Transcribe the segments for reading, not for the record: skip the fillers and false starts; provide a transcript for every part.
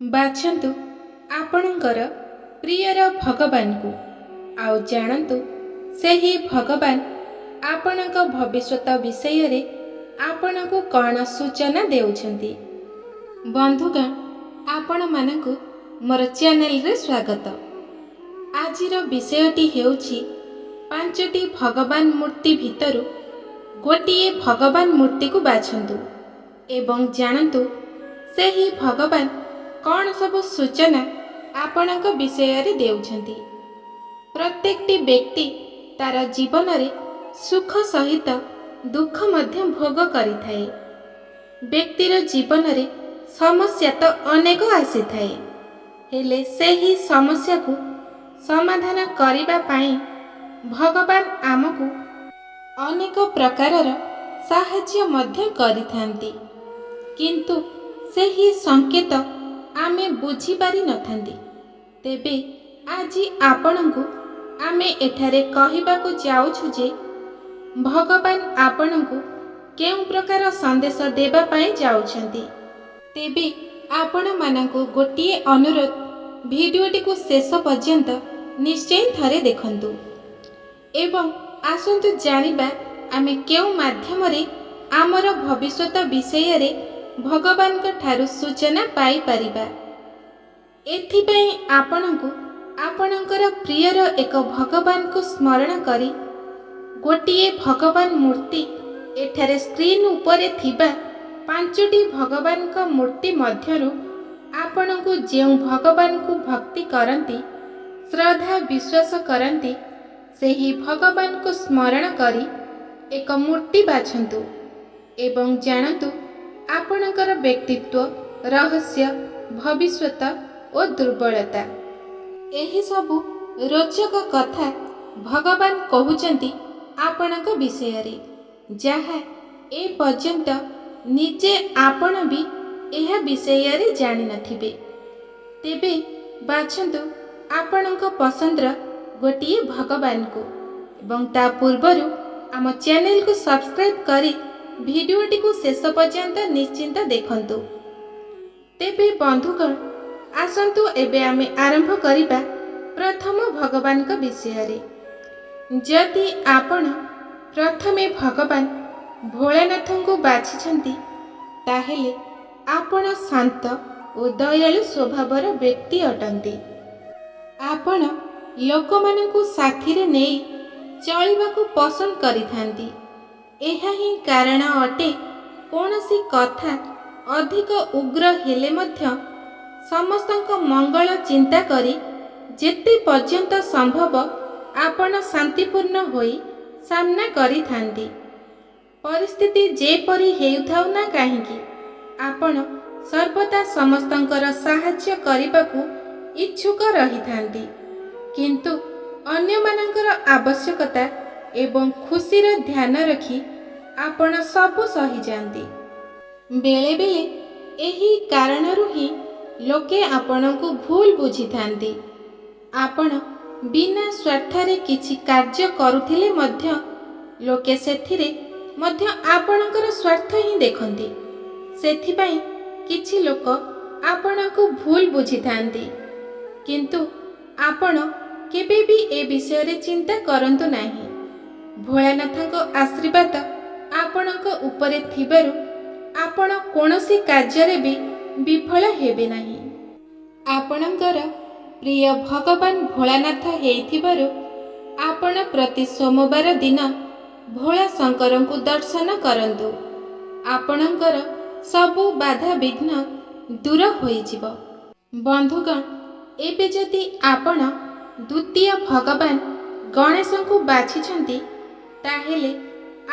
ବାଛନ୍ତୁ ଆପଣଙ୍କର ପ୍ରିୟର ଭଗବାନଙ୍କୁ ଆଉ ଜାଣନ୍ତୁ ସେହି ଭଗବାନ ଆପଣଙ୍କ ଭବିଷ୍ୟତ ବିଷୟରେ ଆପଣଙ୍କୁ କ'ଣ ସୂଚନା ଦେଉଛନ୍ତି। ବନ୍ଧୁଗଣ, ଆପଣମାନଙ୍କୁ ମୋର ଚ୍ୟାନେଲରେ ସ୍ୱାଗତ। ଆଜିର ବିଷୟଟି ହେଉଛି 5ଟି ଭଗବାନ ମୂର୍ତ୍ତି ଭିତରୁ ଗୋଟିଏ ଭଗବାନ ମୂର୍ତ୍ତିକୁ ବାଛନ୍ତୁ ଏବଂ ଜାଣନ୍ତୁ ସେହି ଭଗବାନ କ'ଣ ସବୁ ସୂଚନା ଆପଣଙ୍କ ବିଷୟରେ ଦେଉଛନ୍ତି। ପ୍ରତ୍ୟେକଟି ବ୍ୟକ୍ତି ତାର ଜୀବନରେ ସୁଖ ସହିତ ଦୁଃଖ ମଧ୍ୟ ଭୋଗ କରିଥାଏ। ବ୍ୟକ୍ତିର ଜୀବନରେ ସମସ୍ୟା ତ ଅନେକ ଆସିଥାଏ, ହେଲେ ସେହି ସମସ୍ୟାକୁ ସମାଧାନ କରିବା ପାଇଁ ଭଗବାନ ଆମକୁ ଅନେକ ପ୍ରକାରର ସାହାଯ୍ୟ ମଧ୍ୟ କରିଥାନ୍ତି, କିନ୍ତୁ ସେହି ସଂକେତ ଆମେ ବୁଝିପାରିନଥାନ୍ତି। ତେବେ ଆଜି ଆପଣଙ୍କୁ ଆମେ ଏଠାରେ କହିବାକୁ ଯାଉଛୁ ଯେ ଭଗବାନ ଆପଣଙ୍କୁ କେଉଁ ପ୍ରକାର ସନ୍ଦେଶ ଦେବା ପାଇଁ ଯାଉଛନ୍ତି। ତେବେ ଆପଣମାନଙ୍କୁ ଗୋଟିଏ ଅନୁରୋଧ, ଭିଡ଼ିଓଟିକୁ ଶେଷ ପର୍ଯ୍ୟନ୍ତ ନିଶ୍ଚୟ ଥରେ ଦେଖନ୍ତୁ ଏବଂ ଆସନ୍ତୁ ଜାଣିବା ଆମେ କେଉଁ ମାଧ୍ୟମରେ ଆମର ଭବିଷ୍ୟତ ବିଷୟରେ ଭଗବାନଙ୍କ ଠାରୁ ସୂଚନା ପାଇପାରିବା। ଏଥିପାଇଁ ଆପଣଙ୍କୁ ଆପଣଙ୍କର ପ୍ରିୟର ଏକ ଭଗବାନଙ୍କୁ ସ୍ମରଣ କରି ଗୋଟିଏ ଭଗବାନ ମୂର୍ତ୍ତି ଏଠାରେ ସ୍କ୍ରିନ୍ ଉପରେ ଥିବା 5ଟି ଭଗବାନଙ୍କ ମୂର୍ତ୍ତି ମଧ୍ୟରୁ ଆପଣଙ୍କୁ ଯେଉଁ ଭଗବାନଙ୍କୁ ଭକ୍ତି କରନ୍ତି, ଶ୍ରଦ୍ଧା ବିଶ୍ୱାସ କରନ୍ତି, ସେହି ଭଗବାନଙ୍କୁ ସ୍ମରଣ କରି ଏକ ମୂର୍ତ୍ତି ବାଛନ୍ତୁ ଏବଂ ଜାଣନ୍ତୁ ଆପଣଙ୍କର ବ୍ୟକ୍ତିତ୍ୱ, ରହସ୍ୟ, ଭବିଷ୍ୟତ ଓ ଦୁର୍ବଳତା। ଏହିସବୁ ରୋଚକ କଥା ଭଗବାନ କହୁଛନ୍ତି ଆପଣଙ୍କ ବିଷୟରେ, ଯାହା ଏ ପର୍ଯ୍ୟନ୍ତ ନିଜେ ଆପଣ ବି ଏହା ବିଷୟରେ ଜାଣିନଥିବେ। ତେବେ ବାଛନ୍ତୁ ଆପଣଙ୍କ ପସନ୍ଦର ଗୋଟିଏ ଭଗବାନଙ୍କୁ ଏବଂ ତା ପୂର୍ବରୁ ଆମ ଚ୍ୟାନେଲକୁ ସବସ୍କ୍ରାଇବ୍ କରି ଭିଡ଼ିଓଟିକୁ ଶେଷ ପର୍ଯ୍ୟନ୍ତ ନିଶ୍ଚିନ୍ତ ଦେଖନ୍ତୁ। ତେବେ ବନ୍ଧୁଗଣ, ଆସନ୍ତୁ ଏବେ ଆମେ ଆରମ୍ଭ କରିବା ପ୍ରଥମ ଭଗବାନଙ୍କ ବିଷୟରେ। ଯଦି ଆପଣ ପ୍ରଥମେ ଭଗବାନ ଭୋଳାନାଥଙ୍କୁ ବାଛିଛନ୍ତି, ତାହେଲେ ଆପଣ ଶାନ୍ତ ଓ ଦୟାଳୁ ସ୍ୱଭାବର ବ୍ୟକ୍ତି ଅଟନ୍ତି। ଆପଣ ଲୋକମାନଙ୍କୁ ସାଥିରେ ନେଇ ଚଳିବାକୁ ପସନ୍ଦ କରିଥାନ୍ତି। ଏହା ହିଁ କାରଣ ଅଟେ କୌଣସି କଥା ଅଧିକ ଉଗ୍ର ହେଲେ ମଧ୍ୟ ସମସ୍ତଙ୍କ ମଙ୍ଗଳ ଚିନ୍ତା କରି ଯେତେ ପର୍ଯ୍ୟନ୍ତ ସମ୍ଭବ ଆପଣ ଶାନ୍ତିପୂର୍ଣ୍ଣ ହୋଇ ସାମ୍ନା କରିଥାନ୍ତି। ପରିସ୍ଥିତି ଯେପରି ହେଉଥାଉ ନା କାହିଁକି, ଆପଣ ସର୍ବଦା ସମସ୍ତଙ୍କର ସାହାଯ୍ୟ କରିବାକୁ ଇଚ୍ଛୁକ ରହିଥାନ୍ତି, କିନ୍ତୁ ଅନ୍ୟମାନଙ୍କର ଆବଶ୍ୟକତା ଏବଂ ଖୁସିର ଧ୍ୟାନ ରଖି ଆପଣ ସବୁ ସହିଯାଆନ୍ତି। ବେଳେବେଳେ ଏହି କାରଣରୁ ହିଁ ଲୋକେ ଆପଣଙ୍କୁ ଭୁଲ ବୁଝିଥାନ୍ତି। ଆପଣ ବିନା ସ୍ୱାର୍ଥରେ କିଛି କାର୍ଯ୍ୟ କରୁଥିଲେ ମଧ୍ୟ ଲୋକେ ସେଥିରେ ମଧ୍ୟ ଆପଣଙ୍କର ସ୍ୱାର୍ଥ ହିଁ ଦେଖନ୍ତି। ସେଥିପାଇଁ କିଛି ଲୋକ ଆପଣଙ୍କୁ ଭୁଲ ବୁଝିଥାନ୍ତି, କିନ୍ତୁ ଆପଣ କେବେ ବି ଏ ବିଷୟରେ ଚିନ୍ତା କରନ୍ତୁ ନାହିଁ। ଭୋଳାନାଥଙ୍କ ଆଶୀର୍ବାଦ ଆପଣଙ୍କ ଉପରେ ଥିବାରୁ ଆପଣ କୌଣସି କାର୍ଯ୍ୟରେ ବି ବିଫଳ ହେବେ ନାହିଁ। ଆପଣଙ୍କର ପ୍ରିୟ ଭଗବାନ ଭୋଳାନାଥ ହେଇଥିବାରୁ ଆପଣ ପ୍ରତି ସୋମବାର ଦିନ ଭୋଳା ଶଙ୍କରଙ୍କୁ ଦର୍ଶନ କରନ୍ତୁ। ଆପଣଙ୍କର ସବୁ ବାଧାବିଘ୍ନ ଦୂର ହୋଇଯିବ। ବନ୍ଧୁଗଣ, ଏବେ ଯଦି ଆପଣ ଦ୍ୱିତୀୟ ଭଗବାନ ଗଣେଶଙ୍କୁ ବାଛିଛନ୍ତି, ତାହେଲେ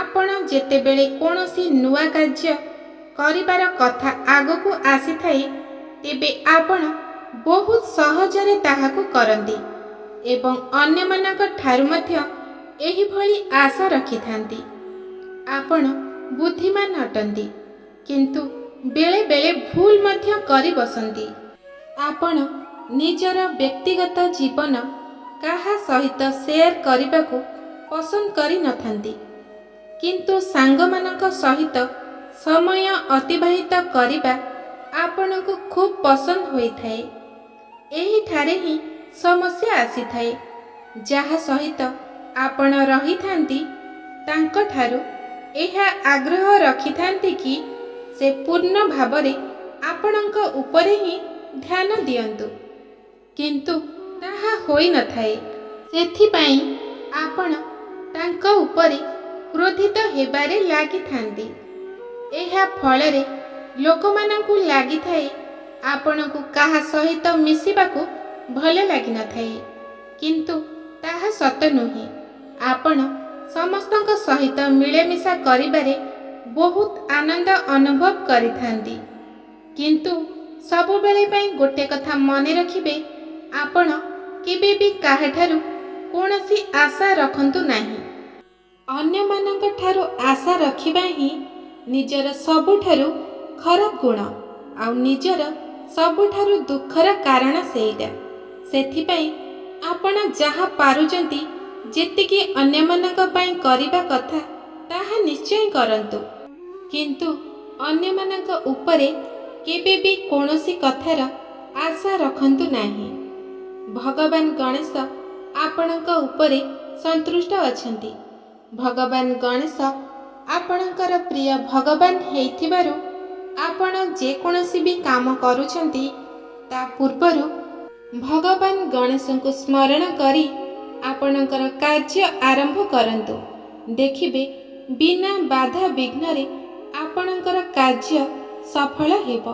ଆପଣ ଯେତେବେଳେ କୌଣସି ନୂଆ କାର୍ଯ୍ୟ କରିବାର କଥା ଆଗକୁ ଆସିଥାଏ, ତେବେ ଆପଣ ବହୁତ ସହଜରେ ତାହାକୁ କରନ୍ତି ଏବଂ ଅନ୍ୟମାନଙ୍କ ଠାରୁ ମଧ୍ୟ ଏହିଭଳି ଆଶା ରଖିଥାନ୍ତି। ଆପଣ ବୁଦ୍ଧିମାନ ଅଟନ୍ତି, କିନ୍ତୁ ବେଳେବେଳେ ଭୁଲ ମଧ୍ୟ କରି ବସନ୍ତି। ଆପଣ ନିଜର ବ୍ୟକ୍ତିଗତ ଜୀବନ କାହା ସହିତ ସେୟାର କରିବାକୁ ପସନ୍ଦ କରିନଥାନ୍ତି, କିନ୍ତୁ ସାଙ୍ଗମାନଙ୍କ ସହିତ ସମୟ ଅତିବାହିତ କରିବା ଆପଣଙ୍କୁ ଖୁବ୍ ପସନ୍ଦ ହୋଇଥାଏ। ଏହିଠାରେ ହିଁ ସମସ୍ୟା ଆସିଥାଏ। ଯାହା ସହିତ ଆପଣ ରହିଥାନ୍ତି ତାଙ୍କଠାରୁ ଏହା ଆଗ୍ରହ ରଖିଥାନ୍ତି କି ସେ ପୂର୍ଣ୍ଣ ଭାବରେ ଆପଣଙ୍କ ଉପରେ ହିଁ ଧ୍ୟାନ ଦିଅନ୍ତୁ, କିନ୍ତୁ ତାହା ହୋଇନଥାଏ। ସେଥିପାଇଁ ଆପଣ ତାଙ୍କ ଉପରେ କ୍ରୋଧିତ ହେବାରେ ଲାଗିଥାନ୍ତି। ଏହା ଫଳରେ ଲୋକମାନଙ୍କୁ ଲାଗିଥାଏ ଆପଣଙ୍କୁ କାହା ସହିତ ମିଶିବାକୁ ଭଲ ଲାଗିନଥାଏ, କିନ୍ତୁ ତାହା ସତ ନୁହେଁ। ଆପଣ ସମସ୍ତଙ୍କ ସହିତ ମିଳାମିଶା କରିବାରେ ବହୁତ ଆନନ୍ଦ ଅନୁଭବ କରିଥାନ୍ତି। କିନ୍ତୁ ସବୁବେଳେ ପାଇଁ ଗୋଟେ କଥା ମନେ ରଖିବେ, ଆପଣ କେବେ ବି କାହାଠାରୁ କୌଣସି ଆଶା ରଖନ୍ତୁ ନାହିଁ। ଅନ୍ୟମାନଙ୍କ ଠାରୁ ଆଶା ରଖିବା ହିଁ ନିଜର ସବୁଠାରୁ ଖରାପ ଗୁଣ, ଆଉ ନିଜର ସବୁଠାରୁ ଦୁଃଖର କାରଣ ସେଇଟା। ସେଥିପାଇଁ ଆପଣ ଯାହା ପାରୁଛନ୍ତି, ଯେତିକି ଅନ୍ୟମାନଙ୍କ ପାଇଁ କରିବା କଥା ତାହା ନିଶ୍ଚୟ କରନ୍ତୁ, କିନ୍ତୁ ଅନ୍ୟମାନଙ୍କ ଉପରେ କେବେ ବି କୌଣସି କଥାର ଆଶା ରଖନ୍ତୁ ନାହିଁ। ଭଗବାନ ଗଣେଶ ଆପଣଙ୍କ ଉପରେ ସନ୍ତୁଷ୍ଟ ଅଛନ୍ତି। ଭଗବାନ ଗଣେଶ ଆପଣଙ୍କର ପ୍ରିୟ ଭଗବାନ ହେଇଥିବାରୁ ଆପଣ ଯେକୌଣସି ବି କାମ କରୁଛନ୍ତି ତା ପୂର୍ବରୁ ଭଗବାନ ଗଣେଶଙ୍କୁ ସ୍ମରଣ କରି ଆପଣଙ୍କର କାର୍ଯ୍ୟ ଆରମ୍ଭ କରନ୍ତୁ। ଦେଖିବେ ବିନା ବାଧା ବିଘ୍ନରେ ଆପଣଙ୍କର କାର୍ଯ୍ୟ ସଫଳ ହେବ।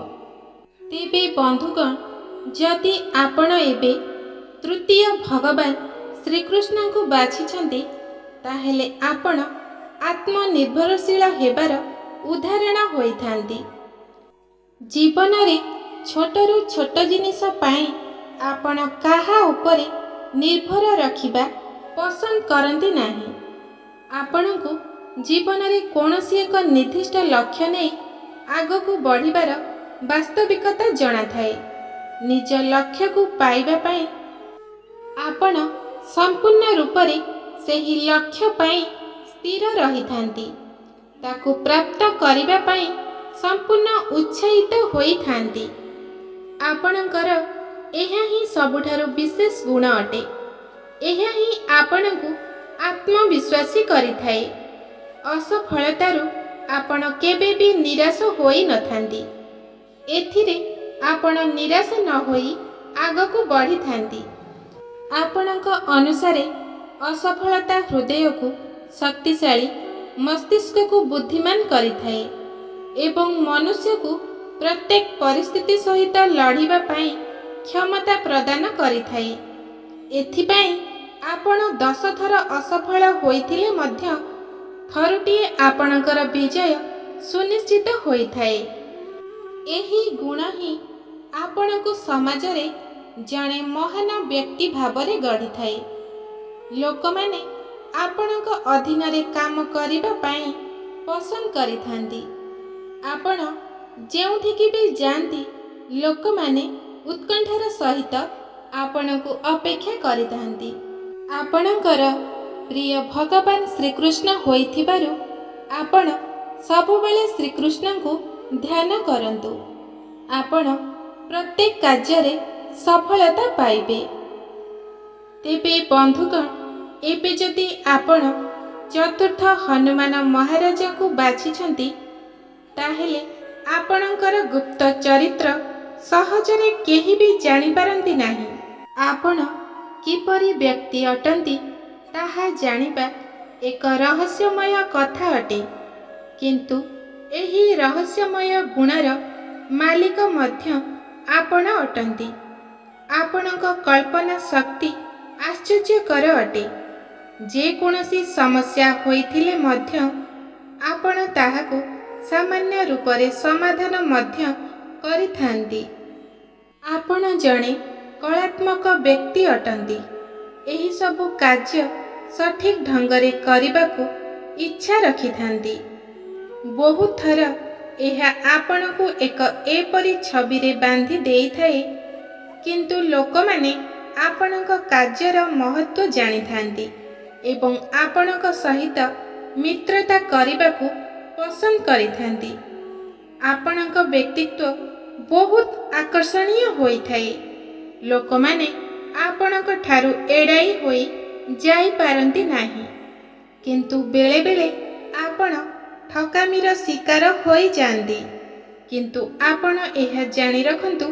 ତେବେ ବନ୍ଧୁଗଣ, ଯଦି ଆପଣ ଏବେ ତୃତୀୟ ଭଗବାନ ଶ୍ରୀକୃଷ୍ଣଙ୍କୁ ବାଛିଛନ୍ତି, ତାହେଲେ ଆପଣ ଆତ୍ମନିର୍ଭରଶୀଳ ହେବାର ଉଦାହରଣ ହୋଇଥାନ୍ତି। ଜୀବନରେ ଛୋଟରୁ ଛୋଟ ଜିନିଷ ପାଇଁ ଆପଣ କାହା ଉପରେ ନିର୍ଭର ରଖିବା ପସନ୍ଦ କରନ୍ତି ନାହିଁ। ଆପଣଙ୍କୁ ଜୀବନରେ କୌଣସି ଏକ ନିର୍ଦ୍ଦିଷ୍ଟ ଲକ୍ଷ୍ୟ ନେଇ ଆଗକୁ ବଢ଼ିବାର ବାସ୍ତବିକତା ଜଣାଥାଏ। ନିଜ ଲକ୍ଷ୍ୟକୁ ପାଇବା ପାଇଁ ଆପଣ ସମ୍ପୂର୍ଣ୍ଣ ରୂପରେ ସେହି ଲକ୍ଷ୍ୟ ପାଇଁ ସ୍ଥିର ରହିଥାନ୍ତି। ତାକୁ ପ୍ରାପ୍ତ କରିବା ପାଇଁ ସମ୍ପୂର୍ଣ୍ଣ ଉତ୍ସାହିତ ହୋଇଥାନ୍ତି। ଆପଣଙ୍କର ଏହା ହିଁ ସବୁଠାରୁ ବିଶେଷ ଗୁଣ ଅଟେ। ଏହା ହିଁ ଆପଣଙ୍କୁ ଆତ୍ମବିଶ୍ୱାସୀ କରିଥାଏ। ଅସଫଳତାରୁ ଆପଣ କେବେ ବି ନିରାଶ ହୋଇନଥାନ୍ତି। ଏଥିରେ ଆପଣ ନିରାଶ ନ ହୋଇ ଆଗକୁ ବଢ଼ିଥାନ୍ତି। ଆପଣଙ୍କ ଅନୁସାରେ ଅସଫଳତା ହୃଦୟକୁ ଶକ୍ତିଶାଳୀ, ମସ୍ତିଷ୍କକୁ ବୁଦ୍ଧିମାନ କରିଥାଏ ଏବଂ ମନୁଷ୍ୟକୁ ପ୍ରତ୍ୟେକ ପରିସ୍ଥିତି ସହିତ ଲଢ଼ିବା ପାଇଁ କ୍ଷମତା ପ୍ରଦାନ କରିଥାଏ। ଏଥିପାଇଁ ଆପଣ 10 ଥର ଅସଫଳ ହୋଇଥିଲେ ମଧ୍ୟ ଥରୁଟିଏ ଆପଣଙ୍କର ବିଜୟ ସୁନିଶ୍ଚିତ ହୋଇଥାଏ। ଏହି ଗୁଣ ହିଁ ଆପଣଙ୍କୁ ସମାଜରେ ଜଣେ ମହାନ ବ୍ୟକ୍ତି ଭାବରେ ଗଢ଼ିଥାଏ। ଲୋକମାନେ ଆପଣଙ୍କ ଅଧୀନରେ କାମ କରିବା ପାଇଁ ପସନ୍ଦ କରିଥାନ୍ତି। ଆପଣ ଯେଉଁଠିକି ବି ଯାଆନ୍ତି, ଲୋକମାନେ ଉତ୍କଣ୍ଠାର ସହିତ ଆପଣଙ୍କୁ ଅପେକ୍ଷା କରିଥାନ୍ତି। ଆପଣଙ୍କର ପ୍ରିୟ ଭଗବାନ ଶ୍ରୀକୃଷ୍ଣ ହୋଇଥିବାରୁ ଆପଣ ସବୁବେଳେ ଶ୍ରୀକୃଷ୍ଣଙ୍କୁ ଧ୍ୟାନ କରନ୍ତୁ। ଆପଣ ପ୍ରତ୍ୟେକ କାର୍ଯ୍ୟରେ ସଫଳତା ପାଇବେ। ତେବେ ବନ୍ଧୁଗଣ, ଏବେ ଯଦି ଆପଣ ଚତୁର୍ଥ ହନୁମାନ ମହାରାଜଙ୍କୁ ବାଛିଛନ୍ତି, ତାହେଲେ ଆପଣଙ୍କର ଗୁପ୍ତ ଚରିତ୍ର ସହଜରେ କେହି ବି ଜାଣିପାରନ୍ତି ନାହିଁ। ଆପଣ କିପରି ବ୍ୟକ୍ତି ଅଟନ୍ତି ତାହା ଜାଣିବା ଏକ ରହସ୍ୟମୟ କଥା ଅଟେ, କିନ୍ତୁ ଏହି ରହସ୍ୟମୟ ଗୁଣର ମାଲିକ ମଧ୍ୟ ଆପଣ ଅଟନ୍ତି। ଆପଣଙ୍କ କଳ୍ପନା ଶକ୍ତି ଆଶ୍ଚର୍ଯ୍ୟକର ଅଟେ। ଯେକୌଣସି ସମସ୍ୟା ହୋଇଥିଲେ ମଧ୍ୟ ଆପଣ ତାହାକୁ ସାମାନ୍ୟ ରୂପରେ ସମାଧାନ ମଧ୍ୟ କରିଥାନ୍ତି। ଆପଣ ଜଣେ କଳାତ୍ମକ ବ୍ୟକ୍ତି ଅଟନ୍ତି। ଏହିସବୁ କାର୍ଯ୍ୟ ସଠିକ୍ ଢଙ୍ଗରେ କରିବାକୁ ଇଚ୍ଛା ରଖିଥାନ୍ତି। ବହୁତ ଥର ଏହା ଆପଣଙ୍କୁ ଏକ ଏପରି ଛବିରେ ବାନ୍ଧି ଦେଇଥାଏ, କିନ୍ତୁ ଲୋକମାନେ ଆପଣଙ୍କ କାର୍ଯ୍ୟର ମହତ୍ତ୍ୱ ଜାଣିଥାନ୍ତି ଏବଂ ଆପଣଙ୍କ ସହିତ ମିତ୍ରତା କରିବାକୁ ପସନ୍ଦ କରିଥାନ୍ତି। ଆପଣଙ୍କ ବ୍ୟକ୍ତିତ୍ୱ ବହୁତ ଆକର୍ଷଣୀୟ ହୋଇଥାଏ। ଲୋକମାନେ ଆପଣଙ୍କ ଠାରୁ ଏଡ଼ାଇ ହୋଇ ଯାଇପାରନ୍ତି ନାହିଁ, କିନ୍ତୁ ବେଳେବେଳେ ଆପଣ ଠକାମିର ଶିକାର ହୋଇଯାଆନ୍ତି। କିନ୍ତୁ ଆପଣ ଏହା ଜାଣି ରଖନ୍ତୁ,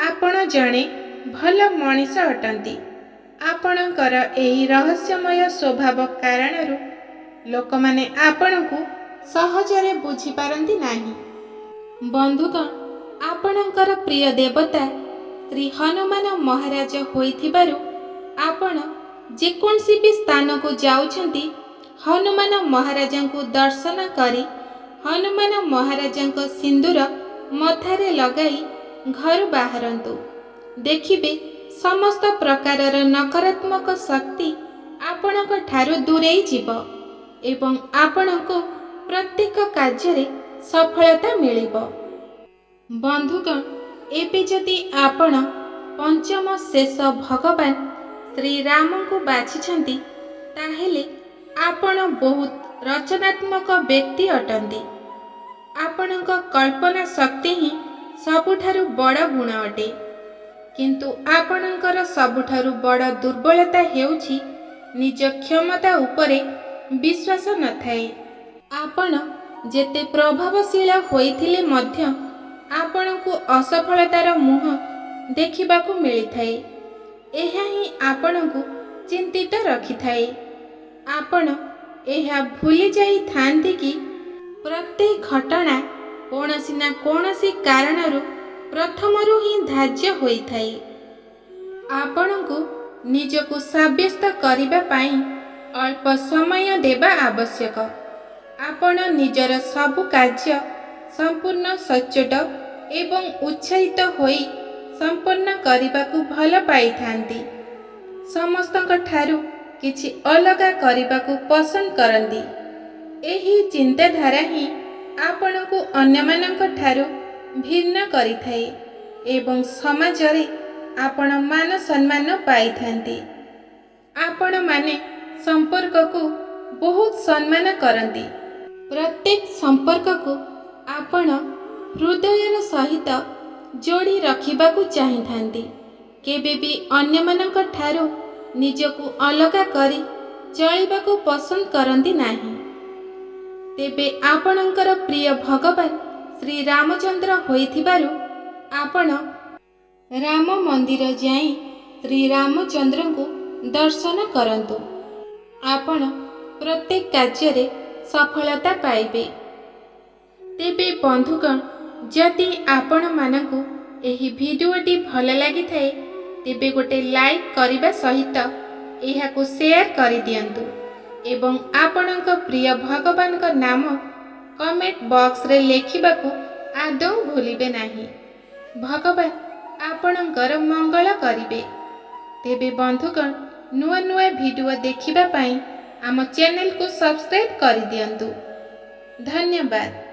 ଆପଣ ଜଣେ ଭଲ ମଣିଷ ଅଟନ୍ତି। ଆପଣଙ୍କର ଏହି ରହସ୍ୟମୟ ସ୍ୱଭାବ କାରଣରୁ ଲୋକମାନେ ଆପଣଙ୍କୁ ସହଜରେ ବୁଝିପାରନ୍ତି ନାହିଁ। ବନ୍ଧୁଗଣ, ଆପଣଙ୍କର ପ୍ରିୟ ଦେବତା ଶ୍ରୀ ହନୁମାନ ମହାରାଜ ହୋଇଥିବାରୁ ଆପଣ ଯେକୌଣସି ବି ସ୍ଥାନକୁ ଯାଉଛନ୍ତି, ହନୁମାନ ମହାରାଜଙ୍କୁ ଦର୍ଶନ କରି ହନୁମାନ ମହାରାଜଙ୍କ ସିନ୍ଦୂର ମଥାରେ ଲଗାଇ ଘରୁ ବାହାରନ୍ତୁ। ଦେଖିବେ ସମସ୍ତ ପ୍ରକାରର ନକାରାତ୍ମକ ଶକ୍ତି ଆପଣଙ୍କ ଠାରୁ ଦୂରେଇ ଯିବ ଏବଂ ଆପଣଙ୍କୁ ପ୍ରତ୍ୟେକ କାର୍ଯ୍ୟରେ ସଫଳତା ମିଳିବ। ବନ୍ଧୁଗଣ, ଏବେ ଯଦି ଆପଣ ପଞ୍ଚମ ଶେଷ ଭଗବାନ ଶ୍ରୀରାମଙ୍କୁ ବାଛିଛନ୍ତି, ତାହେଲେ ଆପଣ ବହୁତ ରଚନାତ୍ମକ ବ୍ୟକ୍ତି ଅଟନ୍ତି। ଆପଣଙ୍କ କଳ୍ପନା ଶକ୍ତି ହିଁ ସବୁଠାରୁ ବଡ଼ ଗୁଣ ଅଟେ। କିନ୍ତୁ ଆପଣଙ୍କର ସବୁଠାରୁ ବଡ଼ ଦୁର୍ବଳତା ହେଉଛି ନିଜ କ୍ଷମତା ଉପରେ ବିଶ୍ୱାସ ନଥାଏ। ଆପଣ ଯେତେ ପ୍ରଭାବଶୀଳ ହୋଇଥିଲେ ମଧ୍ୟ ଆପଣଙ୍କୁ ଅସଫଳତାର ମୁହଁ ଦେଖିବାକୁ ମିଳିଥାଏ। ଏହା ହିଁ ଆପଣଙ୍କୁ ଚିନ୍ତିତ ରଖିଥାଏ। ଆପଣ ଏହା ଭୁଲି ଯାଇଥାନ୍ତି କି ପ୍ରତ୍ୟେକ ଘଟଣା କୌଣସି ନା କୌଣସି କାରଣରୁ ପ୍ରଥମରୁ ହିଁ ଧାର୍ଯ୍ୟ ହୋଇଥାଏ। ଆପଣଙ୍କୁ ନିଜକୁ ସାବ୍ୟସ୍ତ କରିବା ପାଇଁ ଅଳ୍ପ ସମୟ ଦେବା ଆବଶ୍ୟକ। ଆପଣ ନିଜର ସବୁ କାର୍ଯ୍ୟ ସମ୍ପୂର୍ଣ୍ଣ ସଚ୍ଚୋଟ ଏବଂ ଉତ୍ସାହିତ ହୋଇ ସମ୍ପନ୍ନ କରିବାକୁ ଭଲ ପାଇଥାନ୍ତି। ସମସ୍ତଙ୍କ ଠାରୁ କିଛି ଅଲଗା କରିବାକୁ ପସନ୍ଦ କରନ୍ତି। ଏହି ଚିନ୍ତାଧାରା ହିଁ ଆପଣଙ୍କୁ ଅନ୍ୟମାନଙ୍କ ଠାରୁ ଭିନ୍ନ କରିଥାଏ ଏବଂ ସମାଜରେ ଆପଣ ମାନ ସମ୍ମାନ ପାଇଥାନ୍ତି। ଆପଣମାନେ ସମ୍ପର୍କକୁ ବହୁତ ସମ୍ମାନ କରନ୍ତି। ପ୍ରତ୍ୟେକ ସମ୍ପର୍କକୁ ଆପଣ ହୃଦୟର ସହିତ ଯୋଡ଼ି ରଖିବାକୁ ଚାହିଁଥାନ୍ତି। କେବେ ବି ଅନ୍ୟମାନଙ୍କ ଠାରୁ ନିଜକୁ ଅଲଗା କରି ଚଳିବାକୁ ପସନ୍ଦ କରନ୍ତି ନାହିଁ। ତେବେ ଆପଣଙ୍କର ପ୍ରିୟ ଭଗବାନ ଶ୍ରୀରାମଚନ୍ଦ୍ର ହୋଇଥିବାରୁ ଆପଣ ରାମ ମନ୍ଦିର ଯାଇ ଶ୍ରୀରାମଚନ୍ଦ୍ରଙ୍କୁ ଦର୍ଶନ କରନ୍ତୁ। ଆପଣ ପ୍ରତ୍ୟେକ କାର୍ଯ୍ୟରେ ସଫଳତା ପାଇବେ। ତେବେ ବନ୍ଧୁଗଣ, ଯଦି ଆପଣମାନଙ୍କୁ ଏହି ଭିଡ଼ିଓଟି ଭଲ ଲାଗିଥାଏ, ତେବେ ଗୋଟେ ଲାଇକ୍ କରିବା ସହିତ ଏହାକୁ ସେୟାର କରିଦିଅନ୍ତୁ ଏବଂ ଆପଣଙ୍କ ପ୍ରିୟ ଭଗବାନଙ୍କ ନାମ କମେଣ୍ଟ ବକ୍ସରେ ଲେଖିବାକୁ ଆଦୌ ଭୁଲିବେ ନାହିଁ। ଭଗବାନ ଆପଣଙ୍କର ମଙ୍ଗଳ କରିବେ। ତେବେ ବନ୍ଧୁଗଣ, ନୂଆ ନୂଆ ଭିଡ଼ିଓ ଦେଖିବା ପାଇଁ ଆମ ଚ୍ୟାନେଲକୁ ସବସ୍କ୍ରାଇବ୍ କରିଦିଅନ୍ତୁ। ଧନ୍ୟବାଦ।